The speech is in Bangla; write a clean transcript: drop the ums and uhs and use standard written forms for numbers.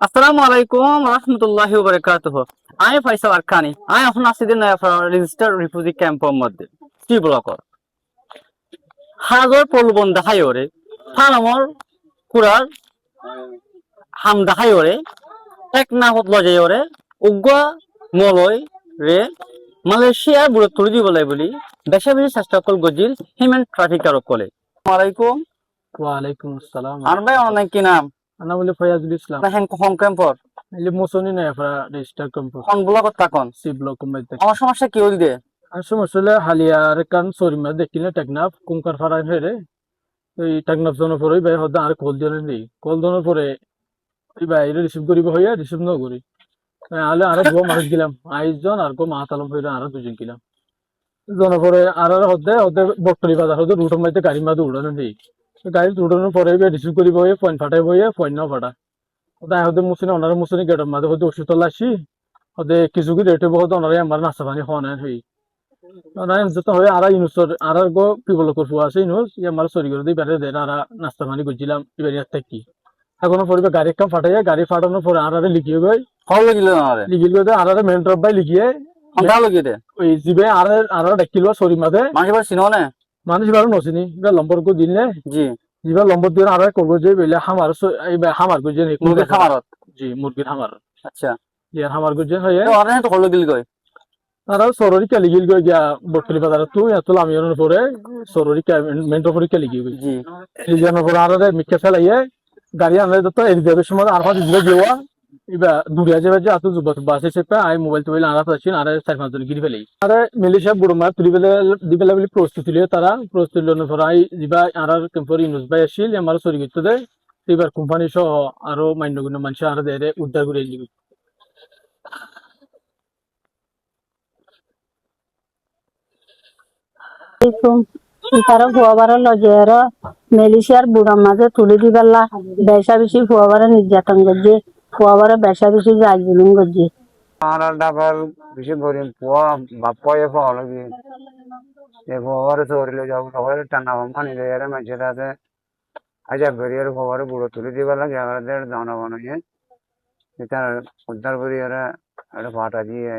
আসসালামু আলাইকুম রহমতুল্লাহি ওয়া বারাকাতুহু। আমি ফাইসাল আরকানি। আমি এখন আছি রেজিস্টার রিফিউজি ক্যাম্পের মধ্যে সি ব্লকর হাজর প্রলোভন দেখাই ওরে ফানামর কুরার হাম দেখাই ওরে এক না হত লজাই ওরে উগ্র মলয় রে মালয়েশিয়ার বুড়ো তুলি দিব লাই বলি বেশা বেশি চেষ্টা কল গজিল হিউম্যান ট্রাফিকার কলে। ওয়ালাইকুম। ওয়ালাইকুম আসসালাম আর ভাই অনেক কি নাম আনা বলে ফয়াজুল ইসলাম না হেন হোম ক্যাম্পর এলি মোসনি না এফরা রেজিস্টার কম্পো কোন ব্লকত তাকন সি ব্লক কম্বাইতে আমার সমস্যা কি হইল দে আর সমস্যা হালিয়ার কান সরিমা দেখিলে টেকনাফ কুমকার ফারাই ফেরে এই টেকনাফ জনের পরে ভাই হদা আর কল দিলেন নেই কল দনের পরে এই ভাই রিসিভ করিব হইয়া রিসিভ ন করি আলে আর গো মানুষ গেলাম 22 জন আর গো মাতালম হইরা আর দুজন গেলাম জনের পরে আর হদে হদে বটলি বাজার হদে রুটের মধ্যে গাড়ি মাঝে উড়ানো নেই গাড়ি উড়ানোর পরে রিসিভ করিব হইয়া পয়েন্ট ফাটাই হইয়া পয়েন্ট না ফাটা ওটা হদে মুসিনে ওনারা মুসিনে গেটের মাঝে হদে ওষুধ লাসি হদে কিছু কি রেটে বহুত ওনারা আমার নাস্তা পানি খাওয়া নাই হই ওনারা যত হয় আর ইউনুসর আর গো পিবল করবো আছে ইউনুস আমার সরি করে দিই বেড়ে দেয় আর নাস্তা পানি করছিলাম এবার ইয়ার কি এখনো পরে গাড়ি কাম ফাটাইয়া গাড়ি ফাটানোর পরে আর লিখিয়ে গই ফল লাগিল না রে লিখিয়ে গই আর মেন রব বাই লিখিয়ে সন্ধ্যা লাগি দে ওই জিবে আর ডাকিল সরি মাঝে মানুষ এবার চিনো না মানুষ বারো নচিনি এবার লম্বর কো দিলে জি জিবা লম্বর দিয়ে আর করবো যে বেলে হামার হামার গুজে মুরগির খামারত জি মুরগির হামার আচ্ছা ইয়ার হামার গুজে হয়ে অনেক তো হলো গিল গই তারা সররি কালি গিল গই গিয়া বটলি বাজার তুই এত আমি ওর পরে সররি মেন্টর পরে কালি গিয়ে গই জি এই জন্য পরে আর মিক্কা ফেলাইয়ে গাড়ি আনলে তো এই দেবের সময় আর পাঁচ দিলে যাওয়া এবার দূরে যাবে যে এত যুবক বাসে চেপে আই মোবাইল টোবাইল আনা পাচ্ছি আর 4-5 জন গিরি ফেলি আর মিলিশিয়া বুড়ো মার তুলি ফেলে দিবেলা বলে প্রস্তুতি লিয়ে তারা প্রস্তুতি লনের পর আই দিবা আর কেম্পর ইউনুস ভাই আসিল আমার সরি করতে দেয় এবার কোম্পানি সহ আরো মান্যগুণ্য মানুষ আর দেয় উদ্ধার করে দিবি তারা ফুয়াবারে লজের মেলিশিয়ার বুড়ার মাঝে তুলে দিবেলা বেশা বেশি ফুয়াবারে নির্যাতন করছে ফুয়াবারে বেশা বেশি জাল জুলুম করছে আমরা ডাবল বেশি গরিব পোয়া বাপ্পয়ে পাওয়া লাগি এ খবরে চোরিলে যাবো খবরে টানা পানি দেয় মাঝে আছে আচ্ছা বেরিয়ে খবরে বুড়ো তুলে দিবার লাগে আমাদের জনগণ এটা উদ্ধার করি এরা একটা ফাটা দিয়ে